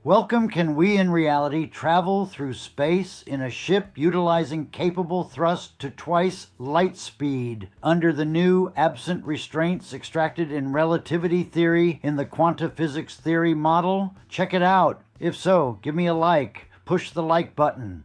Welcome. Can we in reality travel through space in a ship utilizing capable thrust to twice light speed under the new absent restraints extracted in relativity theory in the quantum physics theory model? Check it out. If so, give me a like. Push the like button.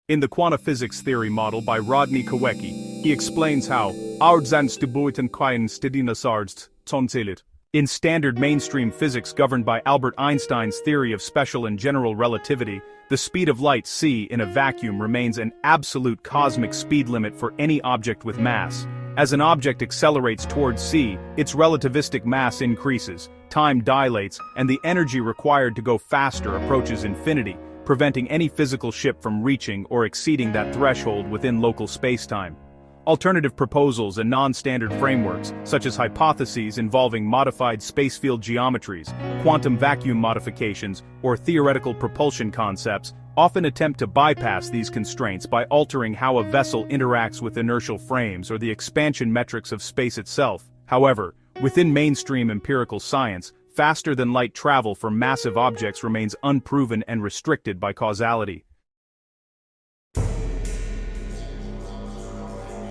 In the quantum physics theory model by Rodney Kawecki, he explains how Aardzansgebuiten kein Stedinasards tonzelit. In standard mainstream physics governed by Albert Einstein's theory of special and general relativity, the speed of light c in a vacuum remains an absolute cosmic speed limit for any object with mass. As an object accelerates towards c, its relativistic mass increases, time dilates, and the energy required to go faster approaches infinity, preventing any physical ship from reaching or exceeding that threshold within local spacetime. Alternative proposals and non-standard frameworks, such as hypotheses involving modified spacefield geometries, quantum vacuum modifications, or theoretical propulsion concepts, often attempt to bypass these constraints by altering how a vessel interacts with inertial frames or the expansion metrics of space itself. However, within mainstream empirical science, faster-than-light travel for massive objects remains unproven and restricted by causality.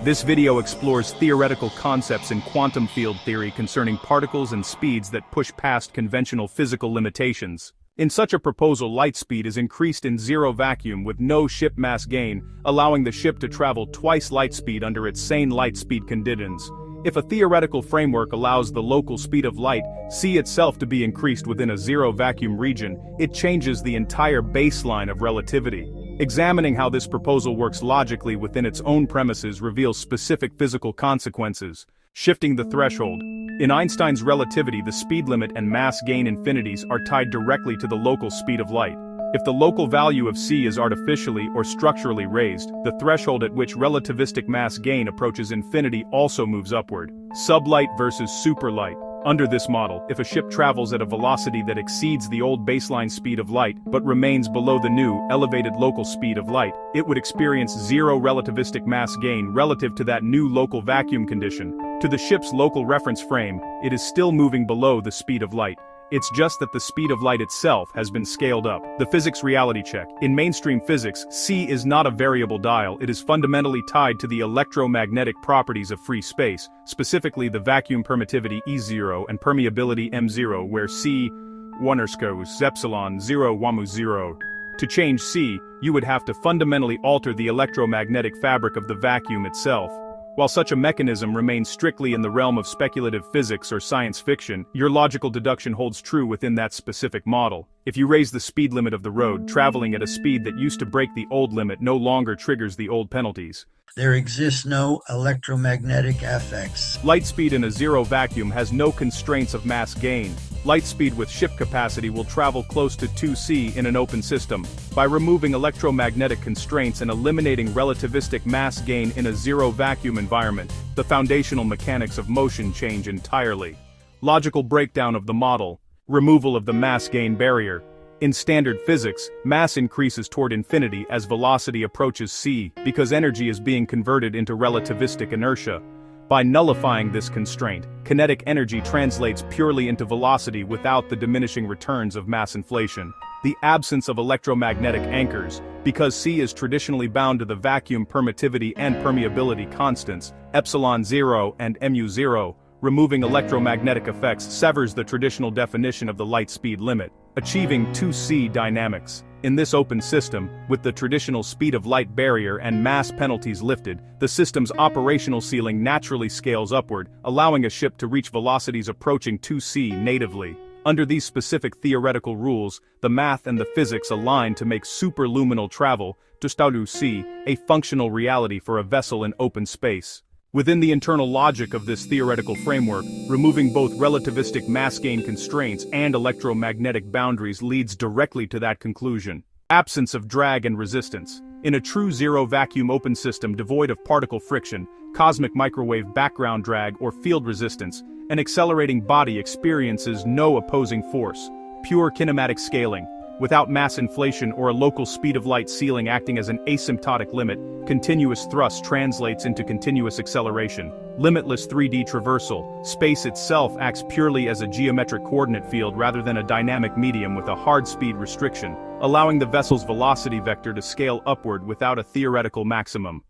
This video explores theoretical concepts in quantum field theory concerning particles and speeds that push past conventional physical limitations. In such a proposal, light speed is increased in zero vacuum with no ship mass gain, allowing the ship to travel twice light speed under its sane light speed conditions. If a theoretical framework allows the local speed of light, c itself, to be increased within a zero vacuum region, it changes the entire baseline of relativity. Examining how this proposal works logically within its own premises reveals specific physical consequences. Shifting the threshold. In Einstein's relativity, the speed limit and mass gain infinities are tied directly to the local speed of light. If the local value of c is artificially or structurally raised, the threshold at which relativistic mass gain approaches infinity also moves upward. Sublight versus superlight. Under this model, if a ship travels at a velocity that exceeds the old baseline speed of light but remains below the new, elevated local speed of light, it would experience zero relativistic mass gain relative to that new local vacuum condition. To the ship's local reference frame, it is still moving below the speed of light. It's just that the speed of light itself has been scaled up. The physics reality check. In mainstream physics, c is not a variable dial. It is fundamentally tied to the electromagnetic properties of free space, specifically the vacuum permittivity E0 and permeability M0, where c 1 epsilon 0 wamu 0. To change c, you would have to fundamentally alter the electromagnetic fabric of the vacuum itself. While such a mechanism remains strictly in the realm of speculative physics or science fiction, your logical deduction holds true within that specific model. If you raise the speed limit of the road, traveling at a speed that used to break the old limit no longer triggers the old penalties. There exists no electromagnetic effects. Light speed in a zero vacuum has no constraints of mass gain. Light speed with ship capacity will travel close to 2c in an open system. By removing electromagnetic constraints and eliminating relativistic mass gain in a zero vacuum environment, the foundational mechanics of motion change entirely. Logical breakdown of the model. Removal of the mass gain barrier. In standard physics, mass increases toward infinity as velocity approaches c, because energy is being converted into relativistic inertia. By nullifying this constraint, kinetic energy translates purely into velocity without the diminishing returns of mass inflation. The absence of electromagnetic anchors, because c is traditionally bound to the vacuum permittivity and permeability constants, epsilon 0 and mu 0, removing electromagnetic effects severs the traditional definition of the light speed limit, achieving 2c dynamics. In this open system, with the traditional speed of light barrier and mass penalties lifted, the system's operational ceiling naturally scales upward, allowing a ship to reach velocities approaching 2c natively. Under these specific theoretical rules, the math and the physics align to make superluminal travel, to c, a functional reality for a vessel in open space. Within the internal logic of this theoretical framework, removing both relativistic mass gain constraints and electromagnetic boundaries leads directly to that conclusion. Absence of drag and resistance. In a true zero-vacuum open system devoid of particle friction, cosmic microwave background drag or field resistance, An accelerating body experiences no opposing force, pure kinematic scaling. Without mass inflation or a local speed of light ceiling acting as an asymptotic limit, continuous thrust translates into continuous acceleration. Limitless 3D traversal, space itself acts purely as a geometric coordinate field rather than a dynamic medium with a hard speed restriction, allowing the vessel's velocity vector to scale upward without a theoretical maximum.